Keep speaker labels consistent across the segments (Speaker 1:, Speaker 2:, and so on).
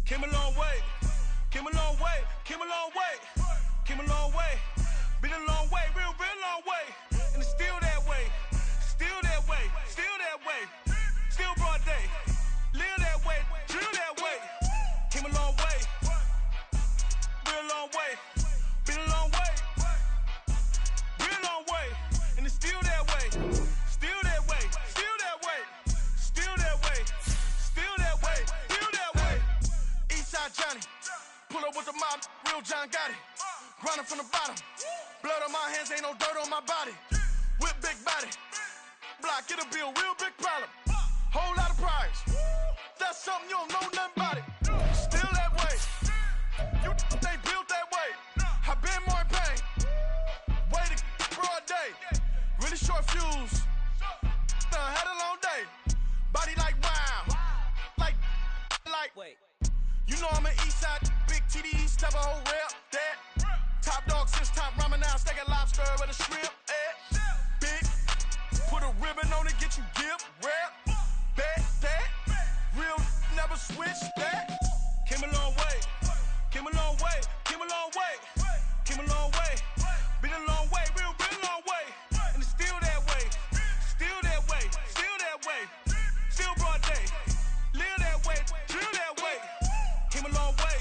Speaker 1: Came a long way, came a long way, came a long way, came a long way. Been a long way, real long way. And it's still that way, still that way, still that way. Still broad day, live that way, drill that way. Came a long way, real long way. Been a long way, real long way. And it's still that way, still that way, still that way, still that way, still that way, still that way. Eastside Johnny, pull up with the mob, real John Gotti. Grinding from the bottom, blood on my hands, ain't no dirt on my body. Whip big body, block, get a bill, real big problem. Whole lot of priors, that's something you don't know nothing about it. Still that way, you they built that way. I been more in pain, way to broad day. Really short fuse, had a long day. Body like wow, like. Wait. You know I'm an east side, big TDE, step a whole rep, that. Top dog since top ramen now, steak and lobster with a shrimp, big, put a ribbon on it, get you give, rep, bet, that. Real, never switch, that. Came a long way, came a long way, came a long way, came a long way. Been a long way, real long way. And it's still that way, still that way, still that way. Still broad day, live that way, drill that way. Came a long way,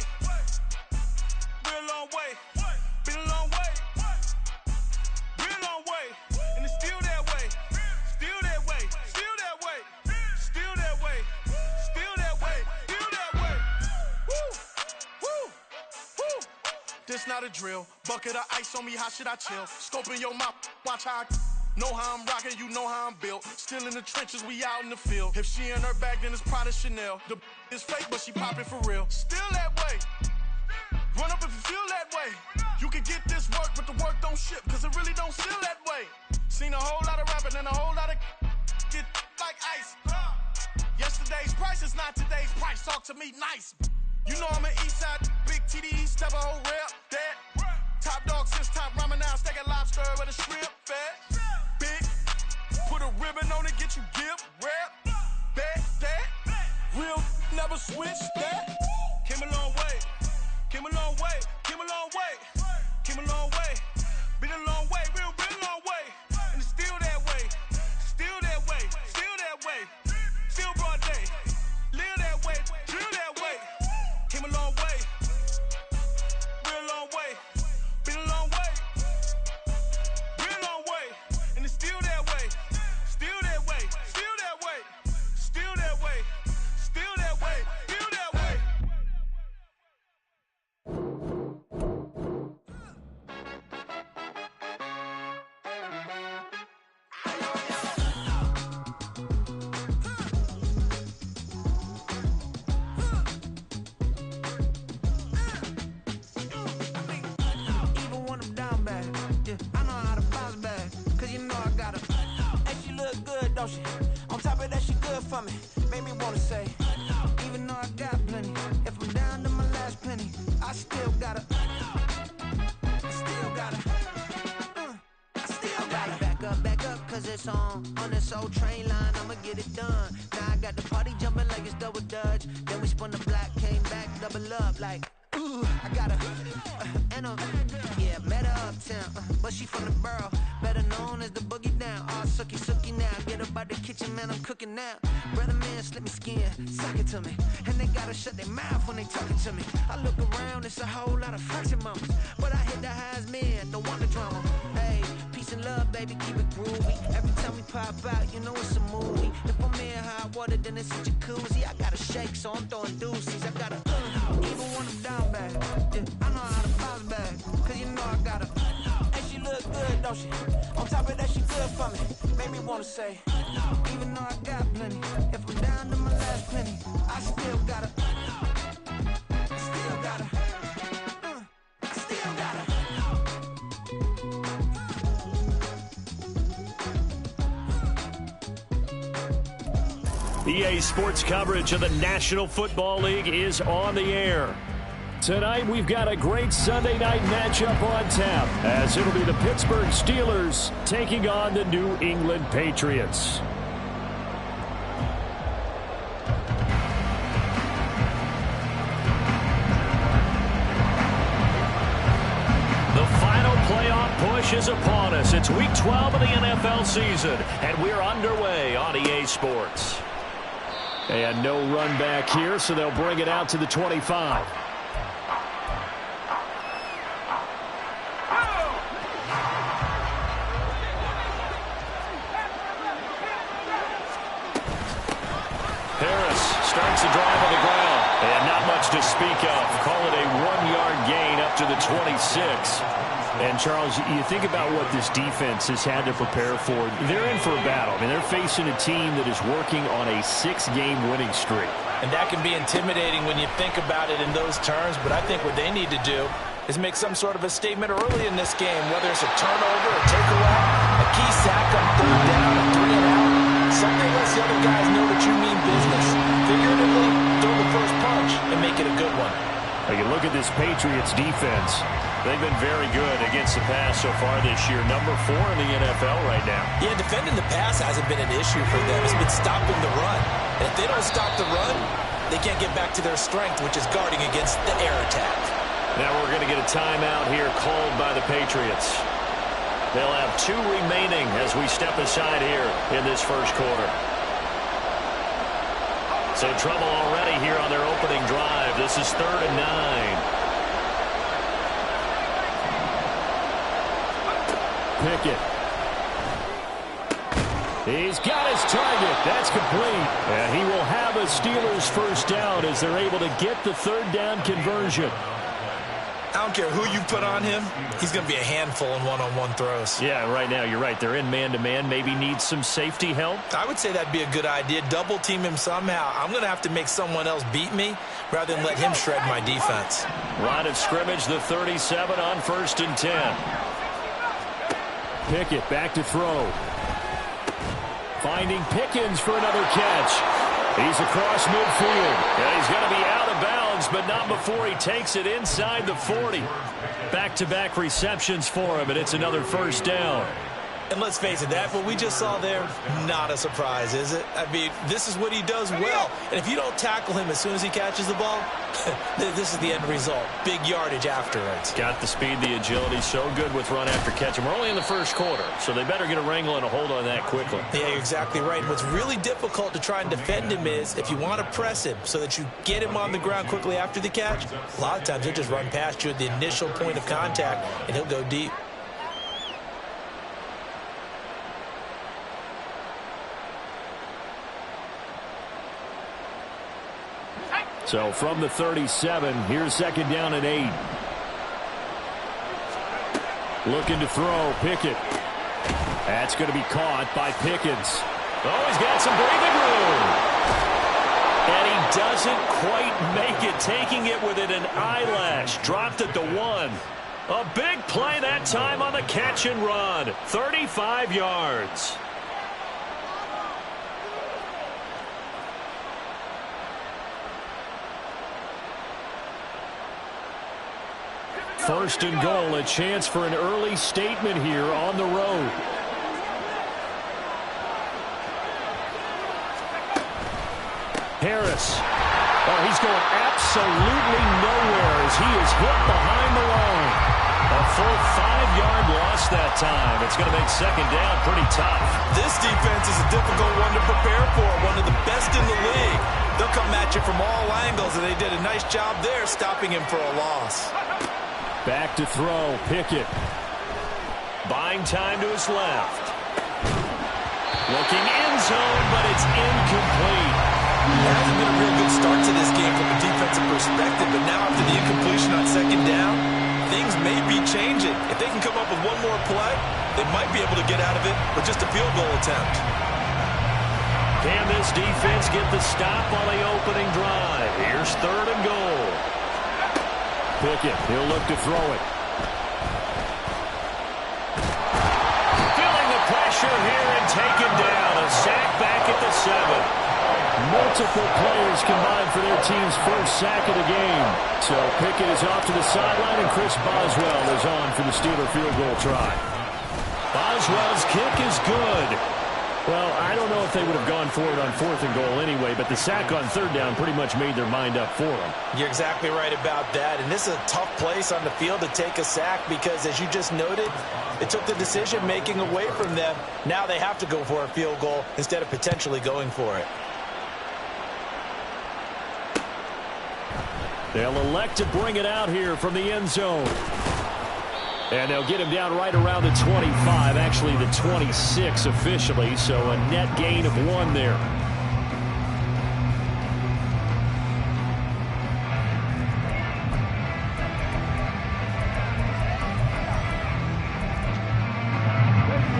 Speaker 1: real long way. Been a long way, real long way. And it's still that way, still that way, still that way, still that way, still that way, still that way. Woo, woo, woo. This not a drill, bucket of ice on me, how should I chill? Scoping your mouth, watch how I know how I'm rocking, you know how I'm built. Still in the trenches, we out in the field. If she in her bag, then it's Prada Chanel. The is fake, but she poppin' for real. Still that way. Run up if you feel that way. You can get this work, but the work don't ship, cause it really don't feel that way. Seen a whole lot of rapping and a whole lot of get like ice. Yesterday's price is not today's price. Talk to me nice. You know I'm an east side, big TDE, step a whole rep, that. Top dog since top ramen now, steak and lobster with a shrimp, fat. Big, put a ribbon on it, get you give, rep, bet, that. Real, never switch, that. Came a long way, came a long way, came a long way, came a long way. Been a long way, real long way. And it's still that way, still that way, still that way. Still broad day, live that way, drill that way. Came a long way, real long way. Been a long way, real long way. And it's still that way, still that way, still that way, still that way, still that way, still that way.
Speaker 2: Even when I'm down bad, yeah, I know how to bounce back, cause you know I got her. And she look good, don't she? On top of that, she good for me. Made me wanna say, even though I got plenty, if I'm down to my last penny, I still got her. Still got her. I still got her. Back up, cause it's on this old train line, I'ma get it done. Now I got the party jumping like it's double dutch. Then we spun the block, came back, double up like, ooh, I got her. And yeah, met her uptown, but she from the borough, better known as the boogie down. All sookie now, get up out the kitchen, man, I'm cooking now. Brother man, slip me skin, suck it to me. And they gotta shut their mouth when they talking to me. I look around, it's a whole lot of fraction mamas, but I hit the highs, man, don't want the drama. Hey, peace and love, baby, keep it groovy. Every time we pop out, you know it's a movie. If I'm in hot water, then it's a jacuzzi. I gotta shake, so I'm throwing deuces. I gotta, even when I'm down bad, yeah, I know how to bounce back, cause you know I got her. And she look good, don't she? On top of that, she good for me. Made me wanna say, even though I got plenty, if I'm down to my last penny, I still got her. Still got her. I still got her.
Speaker 3: EA Sports coverage of the National Football League is on the air. Tonight, we've got a great Sunday night matchup on tap, as it'll be the Pittsburgh Steelers taking on the New England Patriots. finish is upon us. It's Week 12 of the NFL season, and we're underway on EA Sports. And no run back here, so they'll bring it out to the 25. Harris starts the drive on the ground. And not much to speak of. Call it a 1-yard gain up to the 26. And, Charles, you think about what this defense has had to prepare for. They're in for a battle. I mean, they're facing a team that is working on a 6-game winning streak.
Speaker 4: And that can be intimidating when you think about it in those terms. But I think what they need to do is make some sort of a statement early in this game, whether it's a turnover, a takeaway, a key sack on 3rd down, a 3-and-out. Something lets the other guys know that you mean business. Figuratively, throw the first punch and make it a good one.
Speaker 3: You look at this Patriots defense. They've been very good against the pass so far this year. Number 4 in the NFL right now.
Speaker 4: Yeah, defending the pass hasn't been an issue for them. It's been stopping the run. And if they don't stop the run, they can't get back to their strength, which is guarding against the air attack.
Speaker 3: Now we're going to get a timeout here called by the Patriots. They'll have 2 remaining as we step aside here in this first quarter. So trouble already here on their opening drive. This is 3rd and 9. Pickett. He's got his target. That's complete. And he will have a Steelers first down as they're able to get the 3rd down conversion.
Speaker 4: I don't care who you put on him. He's going to be a handful in one-on-one throws.
Speaker 3: Yeah, right now you're right. They're in man-to-man. Maybe need some safety help.
Speaker 4: I would say that'd be a good idea. Double team him somehow. I'm going to have to make someone else beat me rather than let him shred my defense.
Speaker 3: Line of scrimmage, the 37 on 1st and 10. Pickett back to throw. Finding Pickens for another catch. He's across midfield. And he's going to be out of bounds, but not before he takes it inside the 40. Back-to-back receptions for him, and it's another first down.
Speaker 4: And let's face it, that what we just saw there, not a surprise, is it? I mean, this is what he does well. And if you don't tackle him as soon as he catches the ball, this is the end result. Big yardage afterwards.
Speaker 3: Got the speed, the agility, so good with run after catch. And we're only in the first quarter, so they better get a wrangle and a hold on that quickly.
Speaker 4: Yeah, you're exactly right. What's really difficult to try and defend him is if you want to press him so that you get him on the ground quickly after the catch, a lot of times he'll just run past you at the initial point of contact, and he'll go deep.
Speaker 3: So from the 37, here's 2nd down and 8. Looking to throw, Pickett. That's going to be caught by Pickens. Oh, he's got some breathing room. And he doesn't quite make it, taking it within an eyelash. Dropped at the 1. A big play that time on the catch and run. 35 yards. First and goal, a chance for an early statement here on the road. Harris. Oh, he's going absolutely nowhere as he is hit behind the line. A full 5-yard loss that time. It's going to make 2nd down pretty tough.
Speaker 4: This defense is a difficult one to prepare for, one of the best in the league. They'll come at you from all angles, and they did a nice job there stopping him for a loss.
Speaker 3: Back to throw, Pickett. Buying time to his left. Looking end zone, but it's incomplete.
Speaker 4: It hasn't been a real good start to this game from a defensive perspective, but now after the incompletion on 2nd down, things may be changing. If they can come up with one more play, they might be able to get out of it with just a field goal attempt.
Speaker 3: Can this defense get the stop on the opening drive? Here's 3rd and goal. Pickett, he'll look to throw it. Feeling the pressure here and taken down. A sack back at the 7. Multiple players combined for their team's first sack of the game. So Pickett is off to the sideline, and Chris Boswell is on for the Steeler field goal try. Boswell's kick is good. Well, I don't know if they would have gone for it on 4th and goal anyway, but the sack on 3rd down pretty much made their mind up for them.
Speaker 4: You're exactly right about that, and this is a tough place on the field to take a sack because, as you just noted, it took the decision-making away from them. Now they have to go for a field goal instead of potentially going for it.
Speaker 3: They'll elect to bring it out here from the end zone. And they'll get him down right around the 25, actually the 26 officially, so a net gain of 1 there.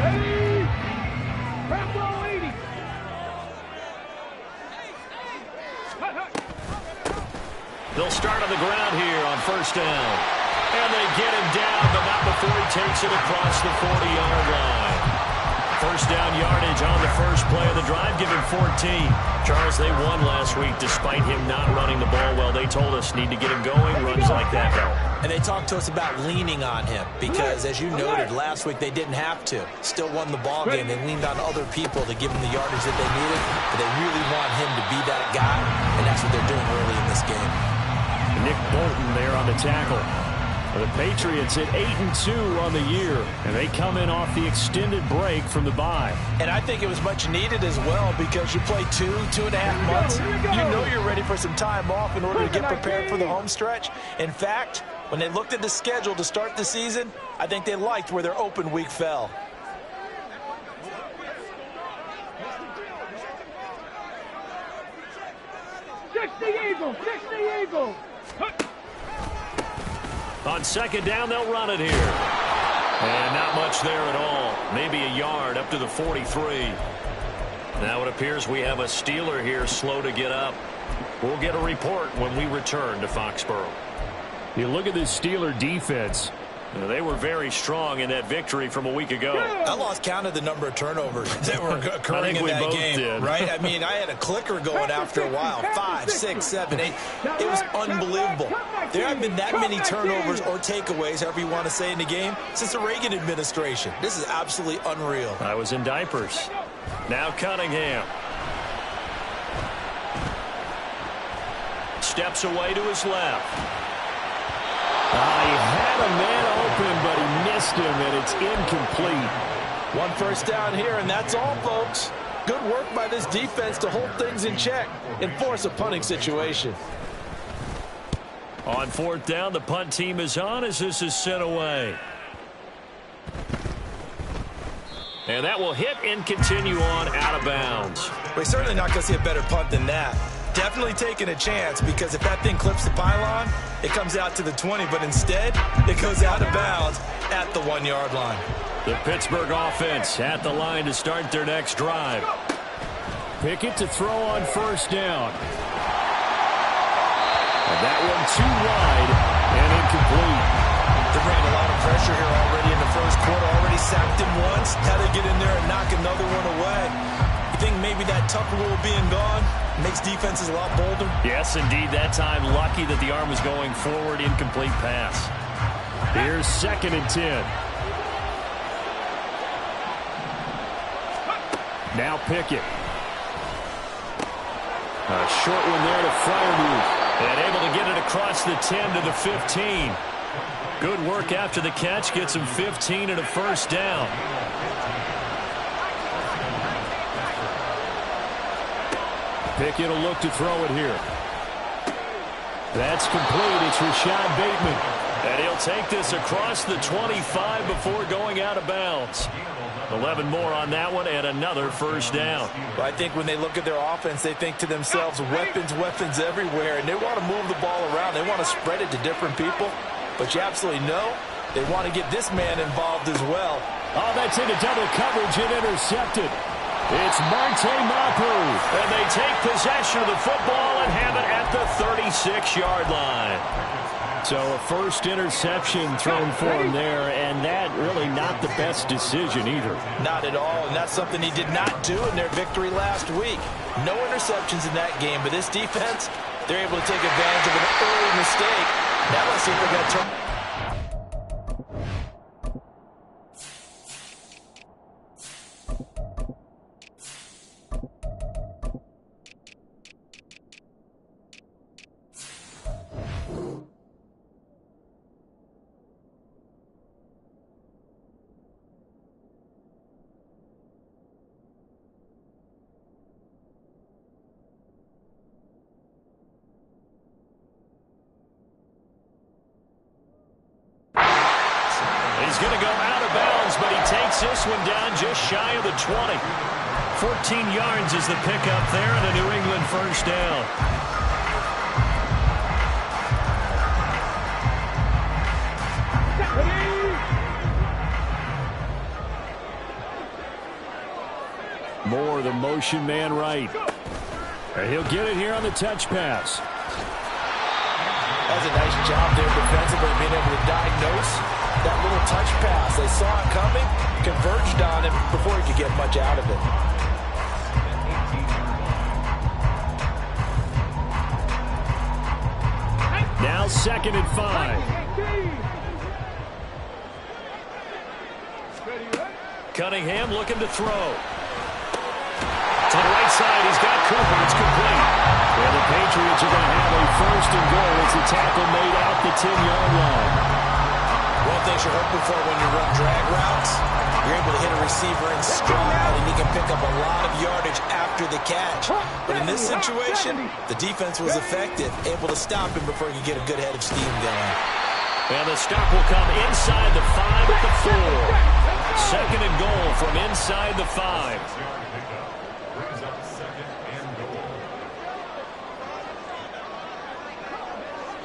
Speaker 1: Ready? Rambo 80.
Speaker 3: They'll start on the ground here on 1st down. And they get him down, but not before he takes it across the 40-yard line. 1st down yardage on the first play of the drive, give him 14. Charles, they won last week despite him not running the ball well. They told us need to get him going, runs like that help.
Speaker 4: And they talked to us about leaning on him because, as you noted, last week they didn't have to. Still won the ball game. They leaned on other people to give him the yardage that they needed, but they really want him to be that guy, and that's what they're doing early in this game.
Speaker 3: Nick Bolton there on the tackle. The Patriots at 8-2 on the year, and they come in off the extended break from the bye.
Speaker 4: And I think it was much needed as well because you play 2.5 months. You know you're ready for some time off in order to get prepared for the home stretch. In fact, when they looked at the schedule to start the season, I think they liked where their open week fell.
Speaker 1: Fix the Eagle! Fix the Eagle!
Speaker 3: On 2nd down, they'll run it here. And not much there at all. Maybe a yard up to the 43. Now it appears we have a Steeler here slow to get up. We'll get a report when we return to Foxborough. You look at this Steeler defense. They were very strong in that victory from a week ago.
Speaker 4: I lost count of the number of turnovers that were occurring in that game,
Speaker 3: did.
Speaker 4: right? I mean, I had a clicker going after a while. 5, 6, 7, 8. It was unbelievable. There haven't been that many turnovers or takeaways, however you want to say, in the game since the Reagan administration. This is absolutely unreal.
Speaker 3: I was in diapers. Now Cunningham. Steps away to his left. He had a man open, but he missed him, and it's incomplete.
Speaker 4: 1 first down here, and that's all, folks. Good work by this defense to hold things in check and force a punting situation.
Speaker 3: On 4th down, the punt team is on as this is sent away. And that will hit and continue on out of bounds.
Speaker 4: We're certainly not going to see a better punt than that. Definitely taking a chance because if that thing clips the pylon, it comes out to the 20, but instead it goes out of bounds at the 1-yard line.
Speaker 3: The Pittsburgh offense at the line to start their next drive. Pickett to throw on 1st down. And that one too wide and incomplete.
Speaker 4: They're bringing a lot of pressure here already in the first quarter. Already sacked him once. Had to get in there and knock another one away. You think maybe that tough rule being gone makes defenses a lot bolder?
Speaker 3: Yes, indeed. That time, lucky that the arm was going forward. Incomplete pass. Here's 2nd and 10. Now Pickett. A short one there to Freiermuth. And able to get it across the 10 to the 15. Good work after the catch. Gets him 15 and a 1st down. Pickett will look to throw it here. That's complete. It's Rashad Bateman. And he'll take this across the 25 before going out of bounds. 11 more on that one and another 1st down.
Speaker 4: Well, I think when they look at their offense, they think to themselves, weapons, weapons everywhere. And they want to move the ball around. They want to spread it to different people. But you absolutely know they want to get this man involved as well.
Speaker 3: Oh, that's into double coverage and intercepted. It's Marte Mapu, and they take possession of the football and have it at the 36-yard line. So a first interception thrown for him there, and that really not the best decision either.
Speaker 4: Not at all, and that's something he did not do in their victory last week. No interceptions in that game, but this defense, they're able to take advantage of an early mistake. Now let's see if they got turn.
Speaker 3: is going to go out of bounds, but he takes this one down just shy of the 20. 14 yards is the pickup there, and a New England first down. Moore, the motion man right. And he'll get it here on the touch pass.
Speaker 4: That's a nice job there defensively, being able to diagnose that little touch pass. They saw it coming, converged on him before he could get much out of it.
Speaker 3: Now 2nd and 5. Cunningham looking to throw. To the right side, he's got Cooper. It's complete. And the Patriots are going to have a 1st and goal as the tackle made out the 10-yard line.
Speaker 4: One thing you're hoping for when you run drag routes, you're able to hit a receiver in stride, and he can pick up a lot of yardage after the catch. But in this situation, the defense was effective, able to stop him before he could get a good head of steam going.
Speaker 3: And the stop will come inside the 5 at the 4. 2nd and goal from inside the 5.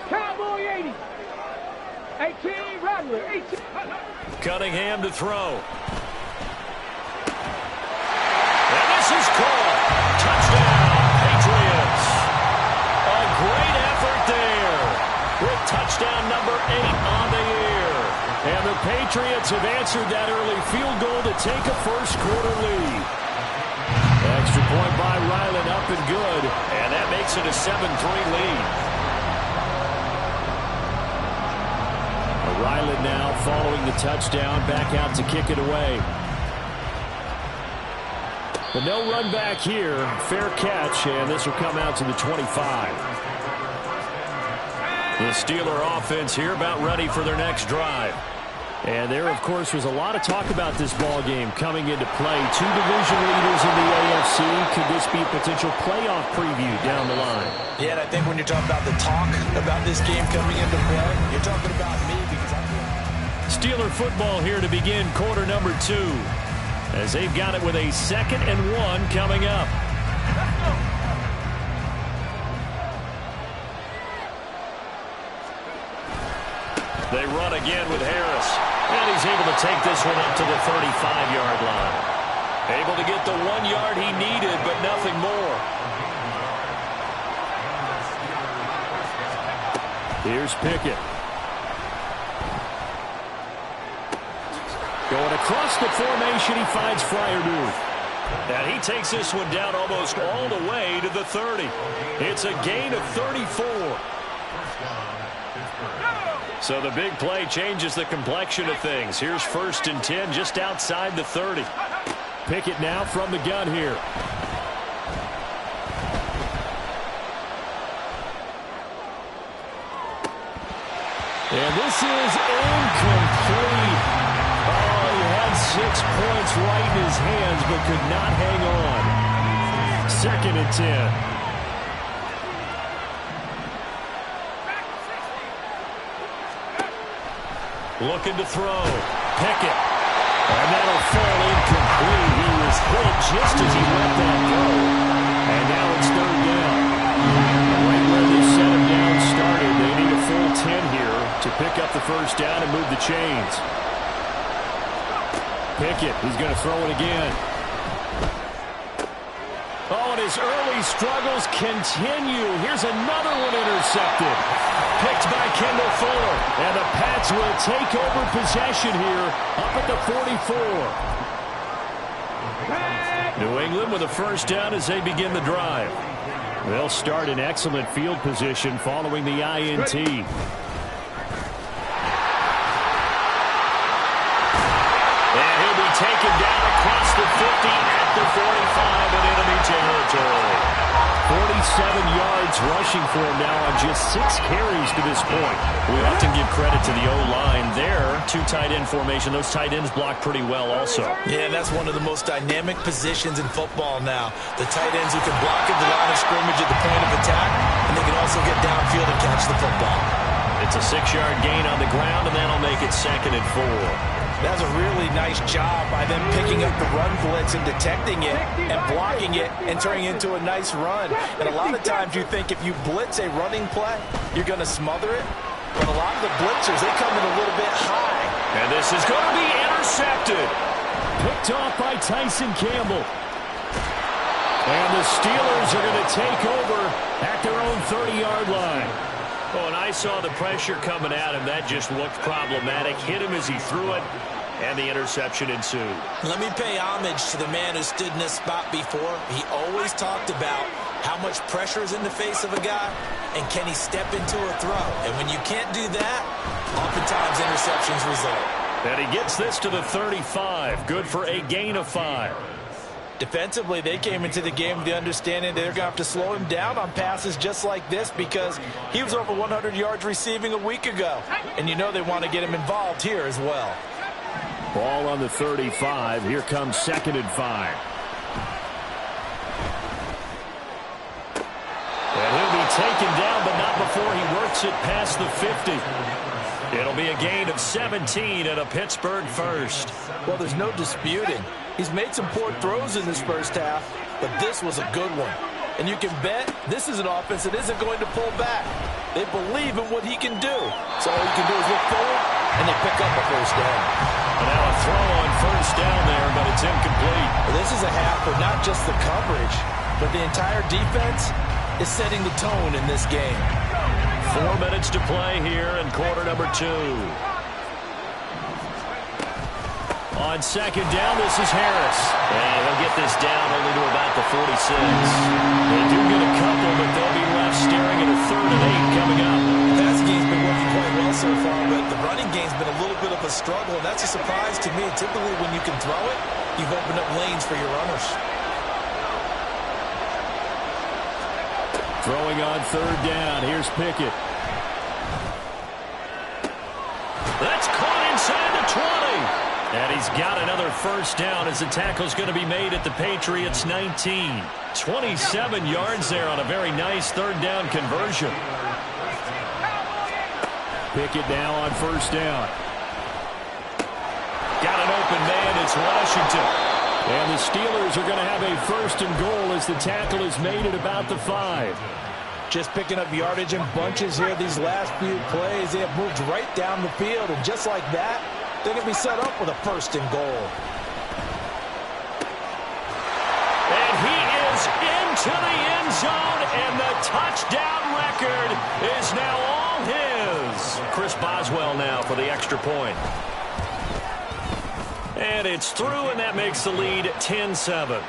Speaker 5: Cowboy 80. 18, Rattler, 18.
Speaker 3: Cunningham to throw. And this is caught. Touchdown, Patriots. A great effort there with touchdown number 8 on the year. And the Patriots have answered that early field goal to take a first-quarter lead. Extra point by Ryland, up and good. And that makes it a 7-3 lead. Ryland now following the touchdown, back out to kick it away. But no run back here. Fair catch, and this will come out to the 25. The Steeler offense here about ready for their next drive. And there, of course, was a lot of talk about this ball game coming into play. 2 division leaders in the AFC. Could this be a potential playoff preview down the line?
Speaker 4: Yeah, and I think when you're talking about the talk about this game coming into play, you're talking about me because
Speaker 3: Steeler football here to begin quarter number 2. As they've got it with a 2nd and 1 coming up. They run again with Harris. And he's able to take this one up to the 35-yard line. Able to get the 1 yard he needed, but nothing more. Here's Pickett. Going across the formation, he finds Fryermuth. And he takes this one down almost all the way to the 30. It's a gain of 34. So the big play changes the complexion of things. Here's 1st and 10 just outside the 30. Pickett now from the gun here. And this is incomplete. Oh, he had 6 points right in his hands but could not hang on. 2nd and 10. Looking to throw. Pickett. And that'll fall incomplete. He was hit just as he let that go. And now it's 3rd down. Right where they set him down started. They need a full 10 here to pick up the 1st down and move the chains. Pickett, he's going to throw it again. Oh, and his early struggles continue. Here's another one intercepted. Picked by Kendall Fuller. And the Pats will take over possession here up at the 44. New England with a 1st down as they begin the drive. They'll start in excellent field position following the INT. And he'll be taken down across the 50 at the 45 in enemy territory. 47 yards rushing for him now on just 6 carries to this point. We often give credit to the O-line there. 2 tight end formation. Those tight ends block pretty well also.
Speaker 4: Yeah, and that's one of the most dynamic positions in football now. The tight ends who can block at the line of scrimmage at the point of attack, and they can also get downfield and catch the football.
Speaker 3: It's a 6-yard gain on the ground, and that'll make it 2nd and 4.
Speaker 4: That's a really nice job by them picking up the run blitz and detecting it and blocking it and turning it into a nice run. And a lot of times you think if you blitz a running play, you're going to smother it. But a lot of the blitzers, they come in a little bit high.
Speaker 3: And this is going to be intercepted. Picked off by Tyson Campbell. And the Steelers are going to take over at their own 30-yard line. Oh, and I saw the pressure coming at him. That just looked problematic. Hit him as he threw it, and the interception ensued.
Speaker 4: Let me pay homage to the man who stood in this spot before. He always talked about how much pressure is in the face of a guy, and can he step into a throw. And when you can't do that, oftentimes interceptions result.
Speaker 3: And he gets this to the 35. Good for a gain of 5.
Speaker 4: Defensively, they came into the game with the understanding they're going to have to slow him down on passes just like this because he was over 100 yards receiving a week ago. And you know they want to get him involved here as well.
Speaker 3: Ball on the 35. Here comes 2nd and 5. And he'll be taken down, but not before he works it past the 50. It'll be a gain of 17 and a Pittsburgh first.
Speaker 4: Well, there's no disputing. He's made some poor throws in this first half, but this was a good one. And you can bet this is an offense that isn't going to pull back. They believe in what he can do. So all you can do is look forward, and they pick up a first down.
Speaker 3: And now a throw on first down there, but it's incomplete.
Speaker 4: Well, this is a half for not just the coverage, but the entire defense is setting the tone in this game.
Speaker 3: 4 minutes to play here in quarter number 2. On 2nd down, this is Harris. And he'll get this down only to about the 46. They do get a couple, but they'll be left staring at a 3rd and 8 coming up.
Speaker 4: The passing game's been working quite well so far, but the running game's been a little bit of a struggle, and that's a surprise to me. Typically, when you can throw it, you've opened up lanes for your runners.
Speaker 3: Throwing on 3rd down. Here's Pickett. That's caught inside the 20. And he's got another first down as the tackle's going to be made at the Patriots 19. 27 yards there on a very nice 3rd down conversion. Pickett now on first down. Got an open man. It's Washington. And the Steelers are going to have a 1st and goal as the tackle is made at about the 5.
Speaker 4: Just picking up yardage in bunches here these last few plays. They have moved right down the field, and just like that, they're going to be set up with a 1st and goal.
Speaker 3: And he is into the end zone, and the touchdown record is now all his. Chris Boswell now for the extra point. And it's through, and that makes the lead 10-7.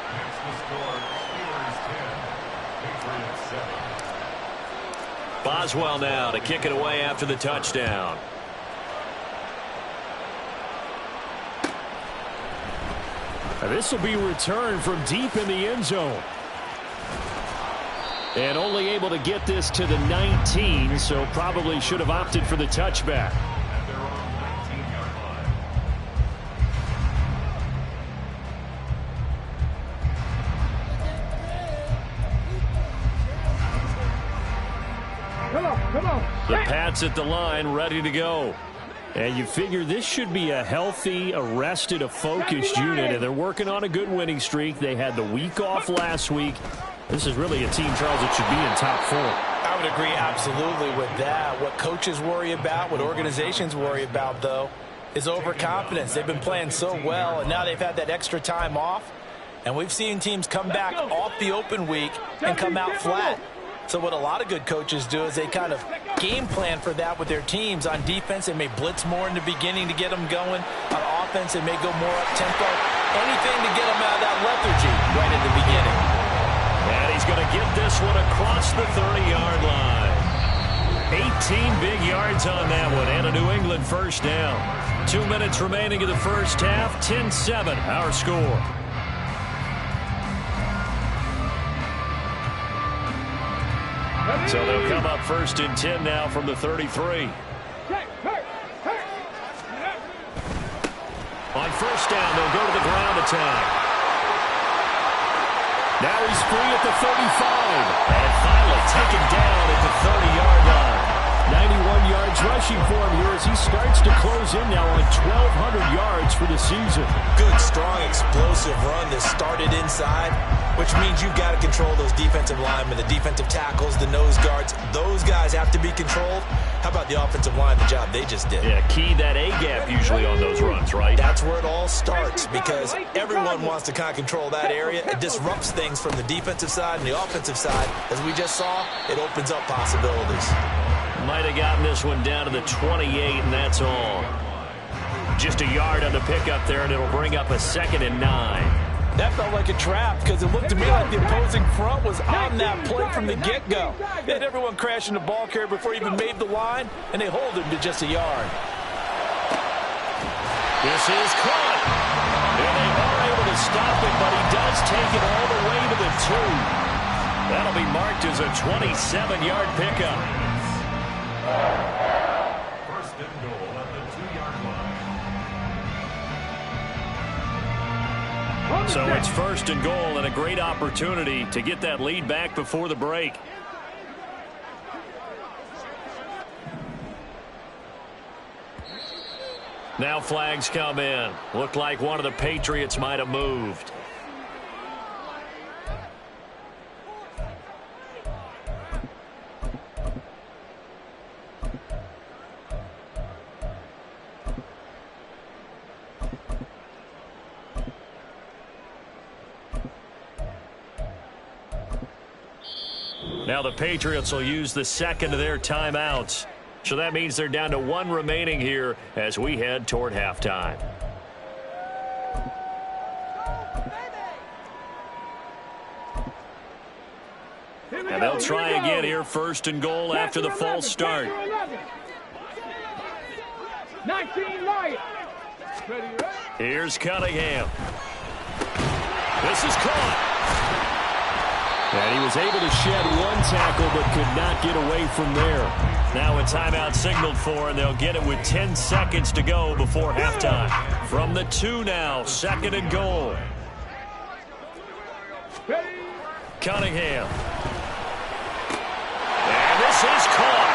Speaker 3: Boswell now to kick it away after the touchdown. This will be returned from deep in the end zone. And only able to get this to the 19, so probably should have opted for the touchback.
Speaker 5: Come on.
Speaker 3: The Pats at the line, ready to go. And you figure this should be a healthy, arrested, a focused unit, and they're working on a good winning streak. They had the week off last week. This is really a team, Charles, that should be in top 4.
Speaker 4: I would agree absolutely with that. What coaches worry about, what organizations worry about, though, is overconfidence. They've been playing so well, and now they've had that extra time off. And we've seen teams come back off the open week and come out flat. So what a lot of good coaches do is they kind of game plan for that with their teams. On defense, they may blitz more in the beginning to get them going. On offense, they may go more up-tempo. Anything to get them out of that lethargy right at the beginning.
Speaker 3: And he's going to get this one across the 30-yard line. 18 big yards on that one, and a New England first down. 2 minutes remaining in the first half. 10-7, our score. So they'll come up 1st and 10 now from the 33. On first down, they'll go to the ground attack. Now he's free at the 35. And finally taken down at the 30-yard line. 91 yards rushing for him here as he starts to close in now on 1,200 yards for the season.
Speaker 4: Good, strong, explosive run that started inside, which means you've got to control those defensive linemen, the defensive tackles, the nose guards. Those guys have to be controlled. How about the offensive line, the job they just did?
Speaker 3: Yeah, key that A-gap usually on those runs, right?
Speaker 4: That's where it all starts because everyone wants to kind of control that area. It disrupts things from the defensive side and the offensive side. As we just saw, it opens up possibilities.
Speaker 3: Might have gotten this one down to the 28, and that's all. Just a yard on the pickup there, and it'll bring up a 2nd and 9.
Speaker 4: That felt like a trap because it looked to me like the opposing front was on that play from the get-go. They had everyone crashing the ball carrier before he even made the line, and they hold him to just a yard.
Speaker 3: This is caught. And they are able to stop it, but he does take it all the way to the 2. That'll be marked as a 27-yard pickup.
Speaker 6: First and goal at the 2-yard line.
Speaker 3: So it's first and goal and a great opportunity to get that lead back before the break. Now flags come in. Looked like one of the Patriots might have moved. Now the Patriots will use the second of their timeouts. So that means they're down to 1 remaining here as we head toward halftime. And they'll try again here, first and goal after the false start.
Speaker 5: 19 Lions.
Speaker 3: Here's Cunningham. This is caught. And he was able to shed 1 tackle but could not get away from there. Now a timeout signaled for, and they'll get it with 10 seconds to go before halftime. From the 2 now, 2nd and goal. Cunningham. And this is caught.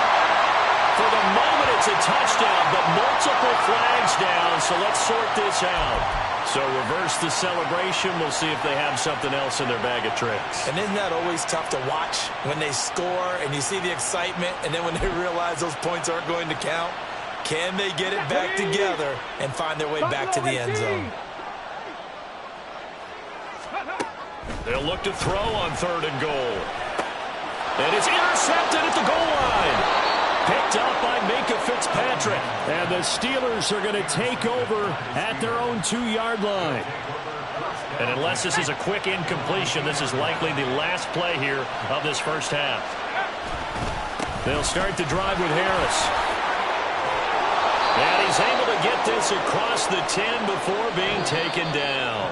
Speaker 3: For the moment, it's a touchdown, but multiple flags down, so let's sort this out. So reverse the celebration. We'll see if they have something else in their bag of tricks.
Speaker 4: And isn't that always tough to watch when they score and you see the excitement, and then when they realize those points aren't going to count? Can they get it back together and find their way back to the end zone?
Speaker 3: They'll look to throw on 3rd and goal. And it's intercepted at the goal line. Picked up by Minka Fitzpatrick. And the Steelers are going to take over at their own 2-yard line. And unless this is a quick incompletion, this is likely the last play here of this first half. They'll start the drive with Harris. And he's able to get this across the 10 before being taken down.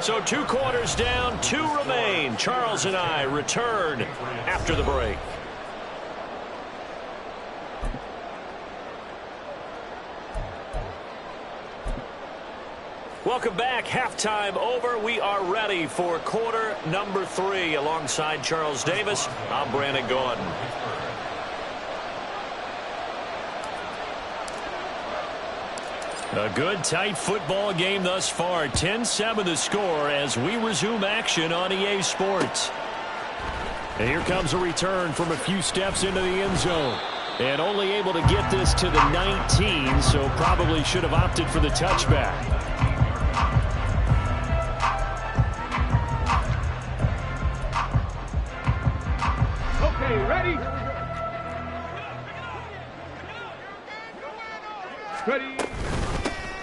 Speaker 3: So 2 quarters down, 2 remain. Charles and I return after the break. Welcome back. Halftime over. We are ready for quarter number 3. Alongside Charles Davis, I'm Brandon Gordon. A good, tight football game thus far. 10-7 the score as we resume action on EA Sports. And here comes a return from a few steps into the end zone. And only able to get this to the 19, so probably should have opted for the touchback.
Speaker 5: Ready? Ready?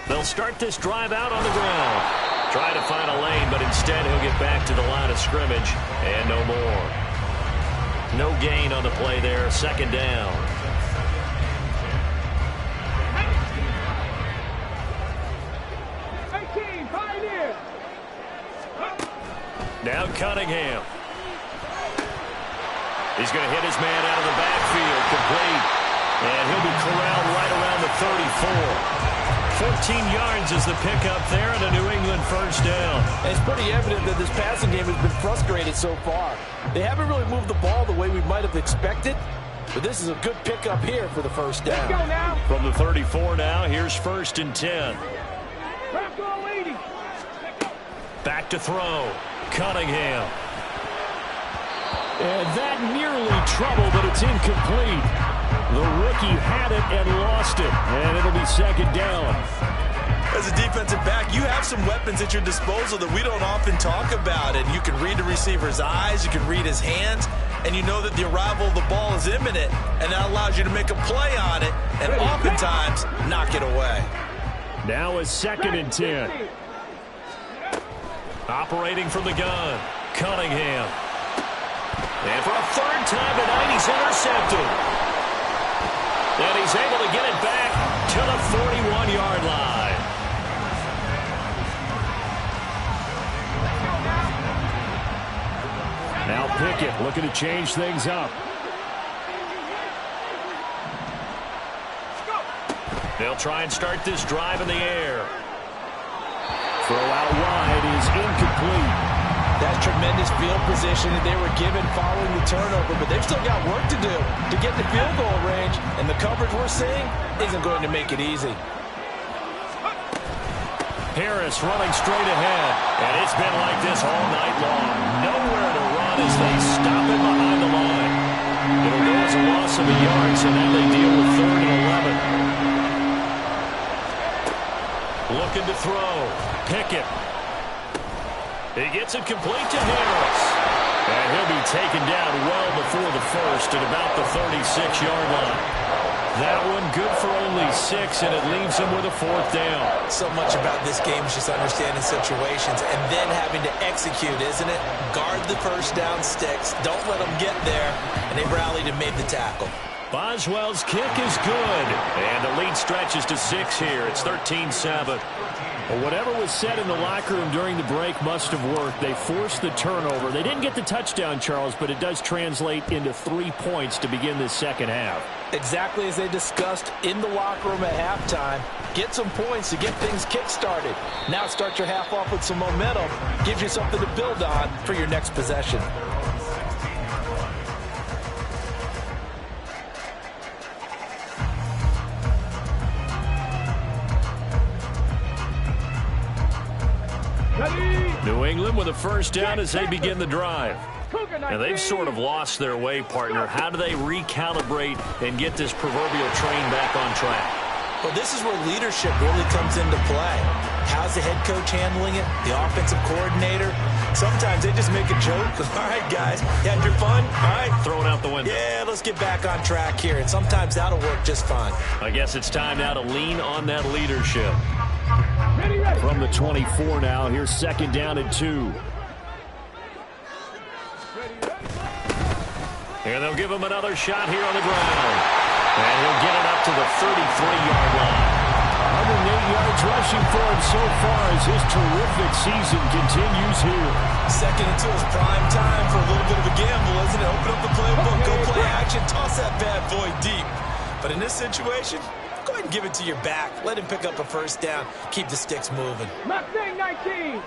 Speaker 3: They'll start this drive out on the ground. Try to find a lane, but instead he'll get back to the line of scrimmage and no more. No gain on the play there. 2nd down. Now Cunningham. He's going to hit his man out of the backfield, complete. And he'll be corralled right around the 34. 14 yards is the pickup there, and a New England first down.
Speaker 4: And it's pretty evident that this passing game has been frustrated so far. They haven't really moved the ball the way we might have expected. But this is a good pickup here for the first down.
Speaker 5: Let's go now.
Speaker 3: From the 34 now, here's 1st and 10.
Speaker 5: Back to a lady.
Speaker 3: Back to throw. Cunningham. And that nearly trouble, but it's incomplete. The rookie had it and lost it, and it'll be 2nd down.
Speaker 4: As a defensive back, you have some weapons at your disposal that we don't often talk about, and you can read the receiver's eyes, you can read his hands, and you know that the arrival of the ball is imminent, and that allows you to make a play on it, and oftentimes knock it away.
Speaker 3: Now is 2nd and 10. Operating from the gun, Cunningham. And for a 3rd time tonight, he's intercepted. And he's able to get it back to the 41-yard line. Now Pickett looking to change things up. They'll try and start this drive in the air. Throw out wide is incomplete.
Speaker 4: That's tremendous field position that they were given following the turnover, but they've still got work to do to get the field goal range, and the coverage we're seeing isn't going to make it easy.
Speaker 3: Harris running straight ahead, and it's been like this all night long. Nowhere to run as they stop it behind the line. It'll go as a loss of a yard, so now they deal with 3rd and 11. Looking to throw. Pickett. He gets it complete to Harris. And he'll be taken down well before the 1st at about the 36-yard line. That one good for only 6, and it leaves him with a 4th down.
Speaker 4: So much about this game is just understanding situations and then having to execute, isn't it? Guard the first down sticks. Don't let them get there. And they rallied and made the tackle.
Speaker 3: Boswell's kick is good. And the lead stretches to 6 here. It's 13-7. Well, whatever was said in the locker room during the break must have worked. They forced the turnover. They didn't get the touchdown, Charles, but it does translate into 3 points to begin this second half.
Speaker 4: Exactly as they discussed in the locker room at halftime. Get some points to get things kick-started. Now start your half off with some momentum. Gives you something to build on for your next possession.
Speaker 3: New England with a 1st down as they begin the drive. And they've sort of lost their way, partner. How do they recalibrate and get this proverbial train back on track?
Speaker 4: Well, this is where leadership really comes into play. How's the head coach handling it? The offensive coordinator? Sometimes they just make a joke. All right, guys, you had your fun? All right.
Speaker 3: Throw it out the window.
Speaker 4: Yeah, let's get back on track here. And sometimes that'll work just fine.
Speaker 3: I guess it's time now to lean on that leadership. From the 24 now, here's 2nd down and 2. And they'll give him another shot here on the ground. And he'll get it up to the 33-yard line. 108 yards rushing for him so far as his terrific season continues here.
Speaker 4: 2nd and 2 is prime time for a little bit of a gamble, isn't it? Open up the playbook, go play action, toss that bad boy deep. But in this situation, go ahead and give it to your back. Let him pick up a 1st down. Keep the sticks moving.
Speaker 5: Mustang 19.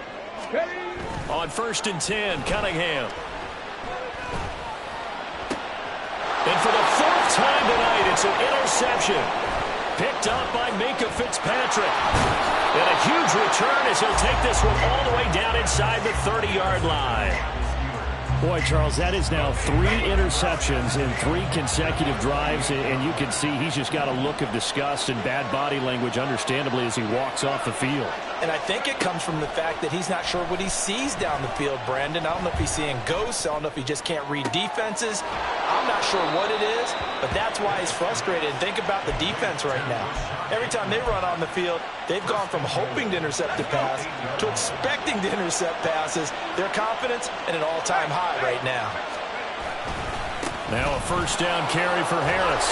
Speaker 5: Ready?
Speaker 3: On 1st and 10, Cunningham. And for the 4th time tonight, it's an interception. Picked up by Minkah Fitzpatrick. And a huge return as he'll take this one all the way down inside the 30-yard line. Boy, Charles, that is now 3 interceptions in 3 consecutive drives, and you can see he's just got a look of disgust and bad body language, understandably, as he walks off the field.
Speaker 4: And I think it comes from the fact that he's not sure what he sees down the field, Brandon. I don't know if he's seeing ghosts. I don't know if he just can't read defenses. I'm not sure what it is, but that's why he's frustrated. Think about the defense right now. Every time they run on the field, they've gone from hoping to intercept a pass to expecting to intercept passes. Their confidence at an all-time high right now.
Speaker 3: Now a 1st down carry for Harris.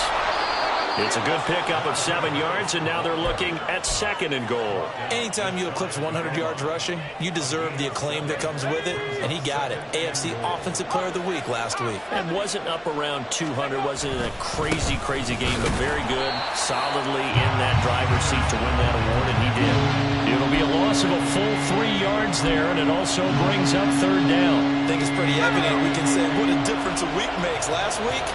Speaker 3: It's a good pickup of 7 yards, and now they're looking at 2nd and goal.
Speaker 4: Anytime you eclipse 100 yards rushing, you deserve the acclaim that comes with it, and he got it. AFC Offensive Player of the Week last week.
Speaker 3: And wasn't up around 200, wasn't a crazy game, but very good, solidly in that driver's seat to win that award, and he did. It'll be a loss of a full 3 yards there, and it also brings up 3rd down.
Speaker 4: I think it's pretty evident. We can say what a difference a week makes. Last week,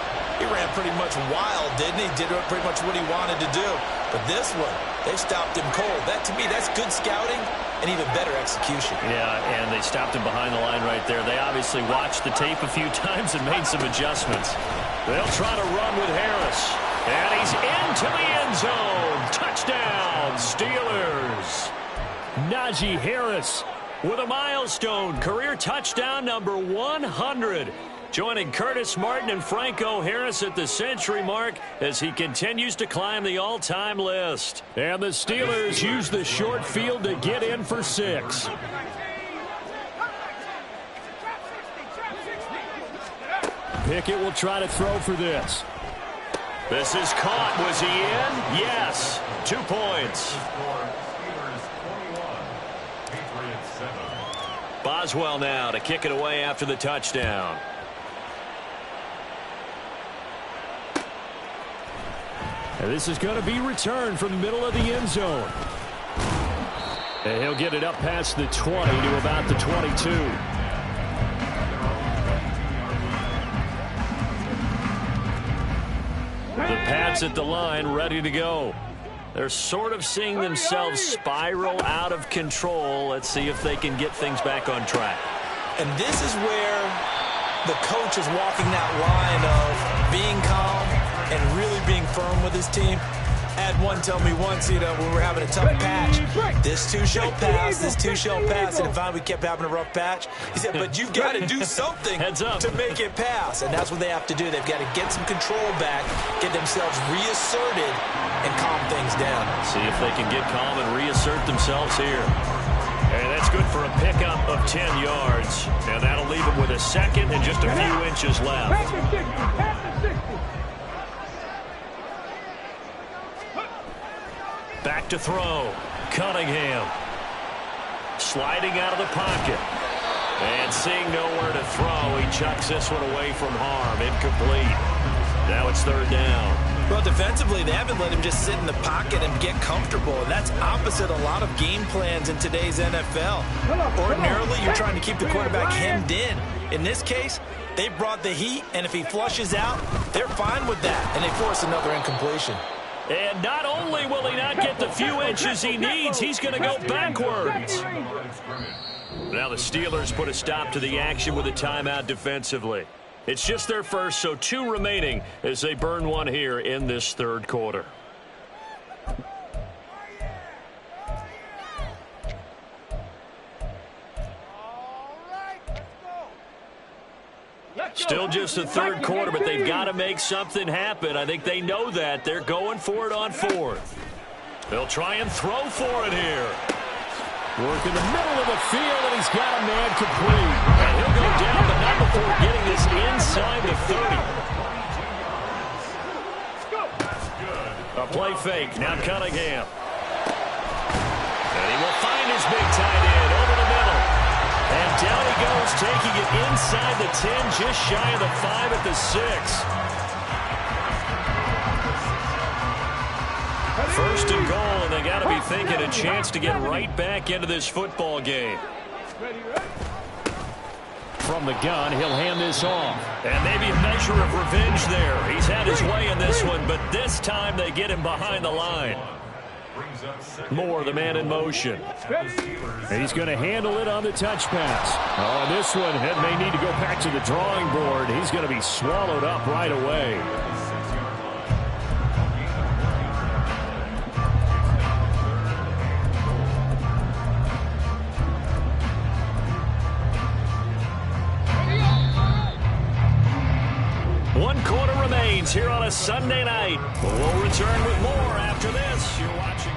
Speaker 4: he ran pretty much wild, didn't he? Did pretty much what he wanted to do. But this one, they stopped him cold. That, to me, that's good scouting and even better execution.
Speaker 3: Yeah, and they stopped him behind the line right there. They obviously watched the tape a few times and made some adjustments. They'll try to run with Harris. And he's into the end zone. Touchdown, Steelers. Najee Harris with a milestone. Career touchdown number 100. Joining Curtis Martin and Franco Harris at the century mark as he continues to climb the all-time list. And the Steelers use the short field to get in for 6. Pickett will try to throw for this. This is caught. Was he in? Yes. 2 points. Boswell now to kick it away after the touchdown. And this is going to be returned from the middle of the end zone. And he'll get it up past the 20 to about the 22. The Pats at the line ready to go. They're sort of seeing themselves spiral out of control. Let's see if they can get things back on track.
Speaker 4: And this is where the coach is walking that line of being calm and really being firm with his team. I had one tell me once, when we were having a tough patch, this too shall pass, this too shall pass, and finally we kept having a rough patch. He said, but you've got to do something to make it pass, and that's what they have to do. They've got to get some control back, get themselves reasserted, and calm things down.
Speaker 3: See if they can get calm and reassert themselves here. And that's good for a pickup of 10 yards, and that'll leave them with a second and just a few inches left. Back to throw. Cunningham. Sliding out of the pocket. And seeing nowhere to throw, he chucks this one away from harm. Incomplete. Now it's 3rd down.
Speaker 4: Well, defensively, they haven't let him just sit in the pocket and get comfortable. And that's opposite a lot of game plans in today's NFL. Ordinarily, you're trying to keep the quarterback hemmed in. In this case, they brought the heat, and if he flushes out, they're fine with that. And they force another incompletion.
Speaker 3: And not only will he not get the few inches he needs, he's going to go backwards. Now the Steelers put a stop to the action with a timeout defensively. It's just their first, so 2 remaining as they burn one here in this 3rd quarter. Still just the 3rd quarter, but they've got to make something happen. I think they know that. They're going for it on 4th. They'll try and throw for it here. Work in the middle of the field, and he's got a man complete. And he'll go down, but not before getting this inside the 30. A play fake. Now Cunningham. And he will find his big tight end over the middle. And down he goes, taking it inside the 10, just shy of the 5 at the 6. 1st and goal, and they got to be thinking a chance to get right back into this football game. From the gun, he'll hand this off. And maybe a measure of revenge there. He's had his way in this one, but this time they get him behind the line. Moore, the man in motion. He's going to handle it on the touch pass. Oh, this one may need to go back to the drawing board. He's going to be swallowed up right away. One quarter remains here on a Sunday night. We'll return with more after this. You're watching.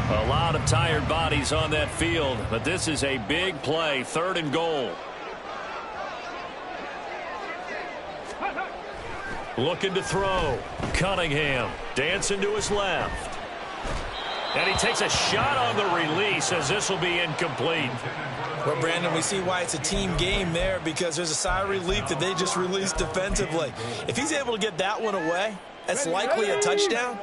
Speaker 3: A lot of tired bodies on that field, but this is a big play. 3rd and goal. Looking to throw. Cunningham dancing to his left. And he takes a shot on the release as this will be incomplete.
Speaker 4: Well, Brandon, we see why it's a team game there, because there's a sigh of relief that they just released defensively. If he's able to get that one away, that's likely a touchdown.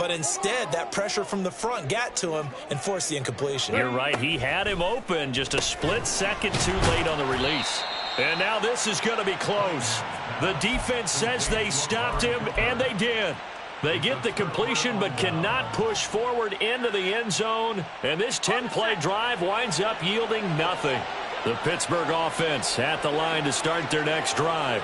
Speaker 4: But instead, that pressure from the front got to him and forced the incompletion.
Speaker 3: You're right. He had him open, just a split second too late on the release. And now this is going to be close. The defense says they stopped him, and they did. They get the completion but cannot push forward into the end zone. And this 10-play drive winds up yielding nothing. The Pittsburgh offense at the line to start their next drive.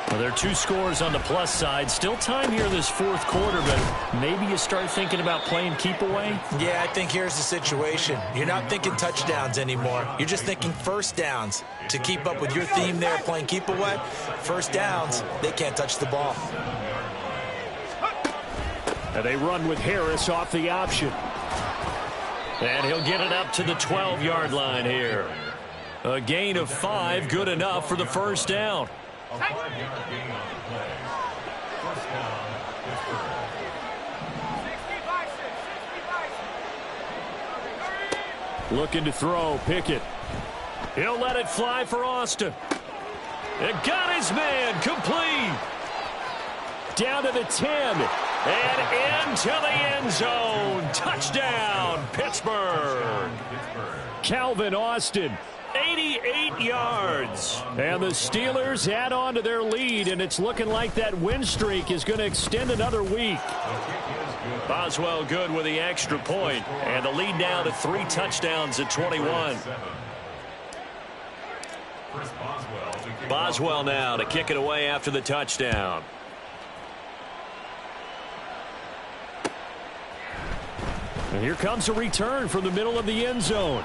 Speaker 3: Well, there are 2 scores on the plus side. Still time here in this fourth quarter, but maybe you start thinking about playing keep away?
Speaker 4: Yeah, I think here's the situation. You're not thinking touchdowns anymore. You're just thinking first downs. To keep up with your theme there, playing keep away, first downs, they can't touch the ball.
Speaker 3: And they run with Harris off the option. And he'll get it up to the 12-yard line here. A gain of 5, good enough for the first down.
Speaker 6: A 5-yard gain on the play. First down, Pittsburgh.
Speaker 3: Looking to throw, Pickett. He'll let it fly for Austin. It got his man, complete. Down to the 10. And into the end zone. Touchdown, Pittsburgh. Calvin Austin, 88 yards. And the Steelers add on to their lead, and it's looking like that win streak is going to extend another week. Boswell good with the extra point, and the lead now to 3 touchdowns at 21. Boswell now to kick it away after the touchdown. And here comes a return from the middle of the end zone.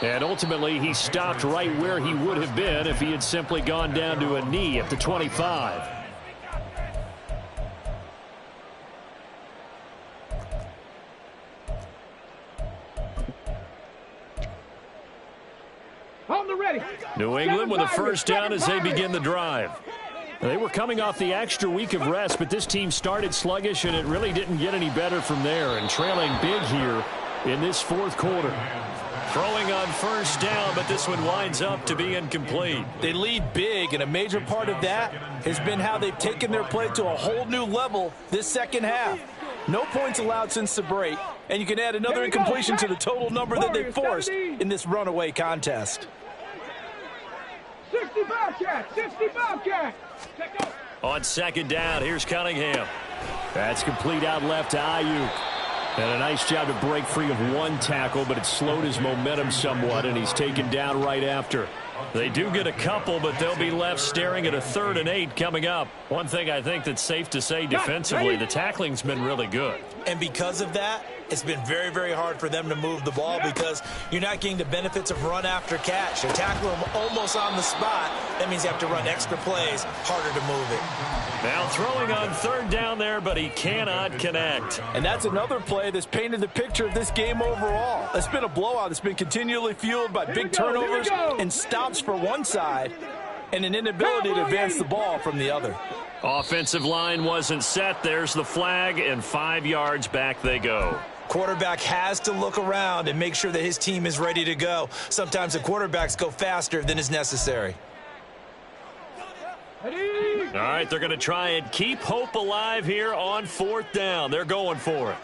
Speaker 3: And ultimately, he stopped right where he would have been if he had simply gone down to a knee at the 25.
Speaker 5: On the ready.
Speaker 3: New England with a first down as they begin the drive. They were coming off the extra week of rest, but this team started sluggish, and it really didn't get any better from there. And trailing big here in this fourth quarter. Throwing on first down, but this one winds up to be incomplete.
Speaker 4: They lead big, and a major part of that has been how they've taken their play to a whole new level this second half. No points allowed since the break, and you can add another incompletion to the total number that they forced in this runaway contest.
Speaker 5: 60 Bobcats, 60 Bobcats.
Speaker 3: On second down, here's Cunningham. That's complete out left to Ayuk. And a nice job to break free of one tackle, but it slowed his momentum somewhat, and he's taken down right after. They do get a couple, but they'll be left staring at a 3rd and 8 coming up. One thing I think that's safe to say defensively, the tackling's been really good.
Speaker 4: And because of that, it's been very, very hard for them to move the ball because you're not getting the benefits of run after catch. You tackle them almost on the spot. That means you have to run extra plays, harder to move it.
Speaker 3: Now throwing on 3rd down there, but he cannot connect.
Speaker 4: And that's another play that's painted the picture of this game overall. It's been a blowout. It's been continually fueled by big turnovers and stops for one side and an inability to advance the ball from the other.
Speaker 3: Offensive line wasn't set. There's the flag, and 5 yards back they go.
Speaker 4: Quarterback has to look around and make sure that his team is ready to go. Sometimes the quarterbacks go faster than is necessary.
Speaker 3: All right, they're going to try and keep hope alive here on 4th down. They're going for it.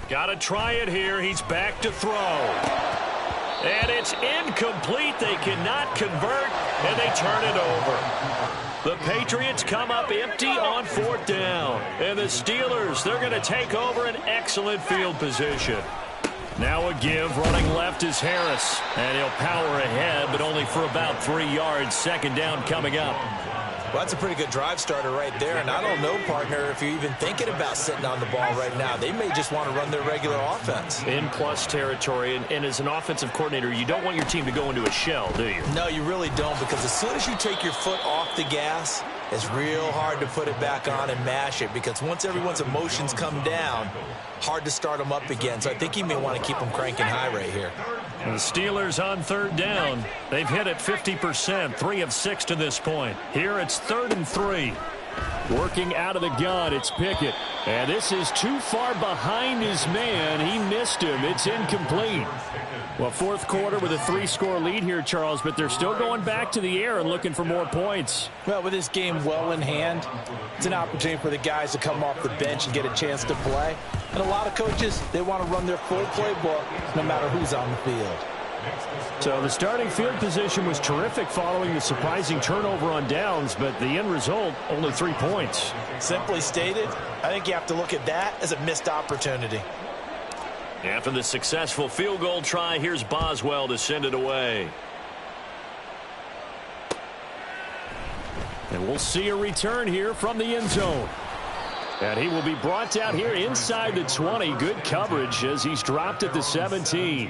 Speaker 3: Got to try it here. He's back to throw. And it's incomplete. They cannot convert, and they turn it over. The Patriots come up empty on 4th down. And the Steelers, they're going to take over an excellent field position. Now a give, running left is Harris. And he'll power ahead, but only for about 3 yards. 2nd down coming up.
Speaker 4: Well, that's a pretty good drive starter right there. And I don't know, partner, if you're even thinking about sitting on the ball right now. They may just want to run their regular offense.
Speaker 3: In plus territory. And as an offensive coordinator, you don't want your team to go into a shell, do you?
Speaker 4: No, you really don't, because as soon as you take your foot off the gas, it's real hard to put it back on and mash it, because once everyone's emotions come down, hard to start them up again. So I think you may want to keep them cranking high right here.
Speaker 3: And the Steelers on 3rd down. They've hit it 50%, 3 of 6 to this point. Here it's 3rd and 3. Working out of the gun, it's Pickett. And this is too far behind his man. He missed him. It's incomplete. Well, fourth quarter with a 3-score lead here, Charles, but they're still going back to the air and looking for more points.
Speaker 4: Well, with this game well in hand, it's an opportunity for the guys to come off the bench and get a chance to play. And a lot of coaches, they want to run their full playbook no matter who's on the field.
Speaker 3: So the starting field position was terrific following the surprising turnover on downs, but the end result, only 3 points.
Speaker 4: Simply stated, I think you have to look at that as a missed opportunity.
Speaker 3: After the successful field goal try, here's Boswell to send it away. And we'll see a return here from the end zone. And he will be brought down here inside the 20. Good coverage as he's dropped at the 17.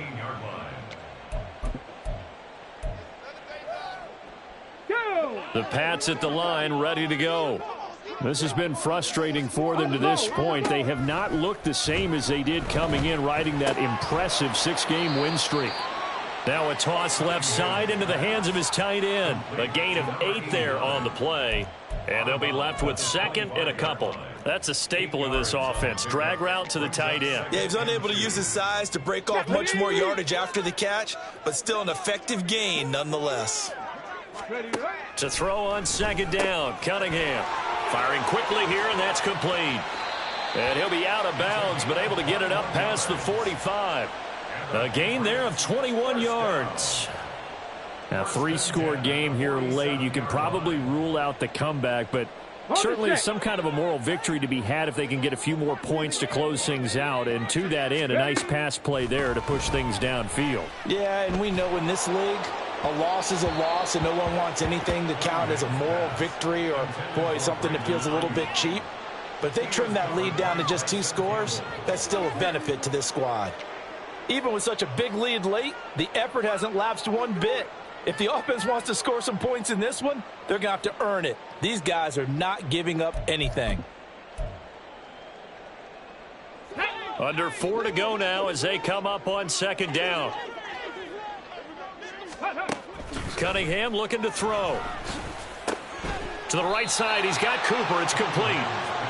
Speaker 3: The Pats at the line, ready to go. This has been frustrating for them to this point. They have not looked the same as they did coming in, riding that impressive 6-game win streak. Now a toss left side into the hands of his tight end. A gain of 8 there on the play. And they'll be left with second and a couple. That's a staple of this offense. Drag route to the tight end.
Speaker 4: Yeah, he's unable to use his size to break off much more yardage after the catch, but still an effective gain nonetheless.
Speaker 3: To throw on second down, Cunningham. Firing quickly here, and that's complete. And he'll be out of bounds, but able to get it up past the 45. A gain there of 21 yards. Now, 3-score game here late. You can probably rule out the comeback, but certainly some kind of a moral victory to be had if they can get a few more points to close things out. And to that end, a nice pass play there to push things downfield.
Speaker 4: Yeah, and we know in this league, a loss is a loss, and no one wants anything to count as a moral victory or, boy, something that feels a little bit cheap. But if they trim that lead down to just 2 scores, that's still a benefit to this squad. Even with such a big lead late, the effort hasn't lapsed one bit. If the offense wants to score some points in this one, they're going to have to earn it. These guys are not giving up anything.
Speaker 3: Under 4 to go now as they come up on second down. Cunningham looking to throw. To the right side, he's got Cooper. It's complete.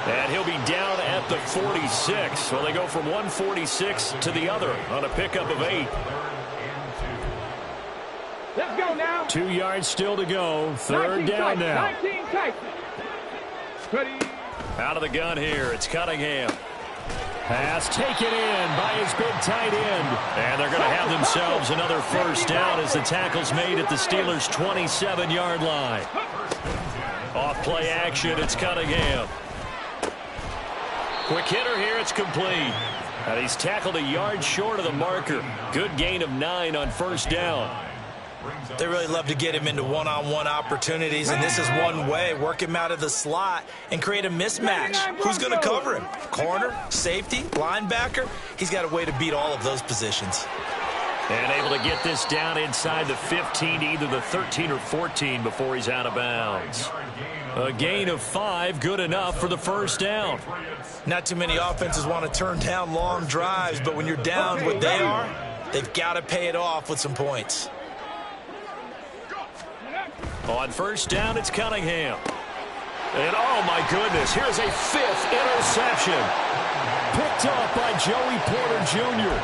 Speaker 3: And he'll be down at the 46. So they go from 146 to the other on a pickup of 8.
Speaker 5: Let's go now.
Speaker 3: 2 yards still to go. Third down now.
Speaker 5: 19 Titans. Ready.
Speaker 3: Out of the gun here. It's Cunningham. Pass taken in by his big tight end. And they're going to have themselves another first down as the tackle's made at the Steelers' 27-yard line. Off play action, it's Cunningham. Quick hitter here, it's complete. And he's tackled a yard short of the marker. Good gain of 9 on first down.
Speaker 4: They really love to get him into one-on-one opportunities, and this is one way. Work him out of the slot and create a mismatch. Who's going to cover him? Corner, safety, linebacker? He's got a way to beat all of those positions.
Speaker 3: And able to get this down inside the 15, either the 13 or 14 before he's out of bounds. A gain of 5, good enough for the first down.
Speaker 4: Not too many offenses want to turn down long drives, but when you're down what they are, they've got to pay it off with some points.
Speaker 3: On first down, it's Cunningham. And, oh, my goodness, here's a 5th interception. Picked off by Joey Porter Jr.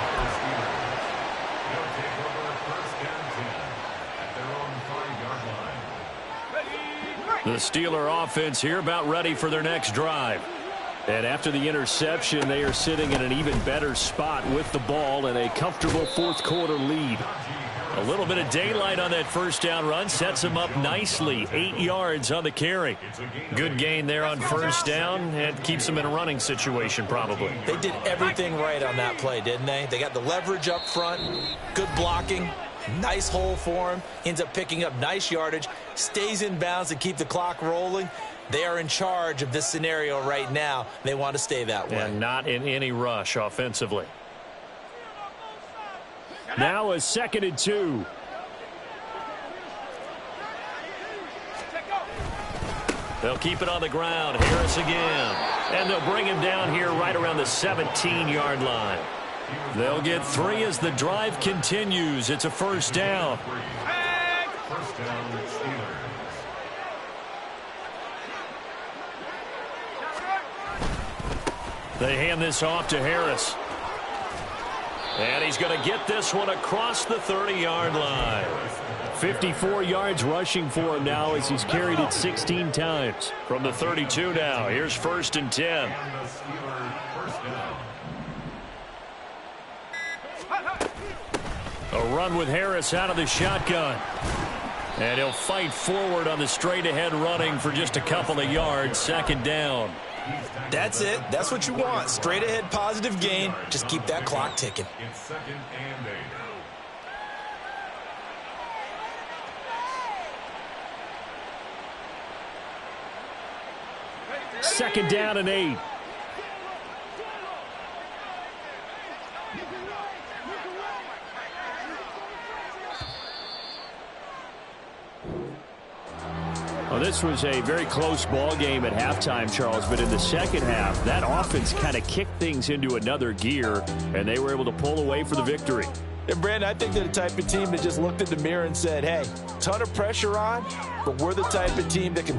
Speaker 3: The Steeler offense here about ready for their next drive. And after the interception, they are sitting in an even better spot with the ball and a comfortable fourth quarter lead. A little bit of daylight on that first down run sets them up nicely. 8 yards on the carry. Good gain there on first down and keeps them in a running situation probably.
Speaker 4: They did everything right on that play, didn't they? They got the leverage up front, good blocking, nice hole for him, ends up picking up nice yardage, stays in bounds to keep the clock rolling. They are in charge of this scenario right now. They want to stay that way.
Speaker 3: And not in any rush offensively. Now a 2nd and 2. They'll keep it on the ground. Harris again. And they'll bring him down here right around the 17-yard line. They'll get 3 as the drive continues. It's a first down.
Speaker 6: First down, Steelers.
Speaker 3: They hand this off to Harris. And he's going to get this one across the 30-yard line. 54 yards rushing for him now as he's carried it 16 times. From the 32 now, here's 1st and 10. A run with Harris out of the shotgun. And he'll fight forward on the straight-ahead running for just a couple of yards. 2nd down.
Speaker 4: That's it. That's what you want. Straight-ahead positive gain. Just keep that clock ticking.
Speaker 6: It's 2nd and 8.
Speaker 3: Second down and 8. Well, this was a very close ball game at halftime, Charles, but in the second half, that offense kind of kicked things into another gear, and they were able to pull away for the victory.
Speaker 4: And, Brandon, I think they're the type of team that just looked in the mirror and said, hey, ton of pressure on, but we're the type of team that can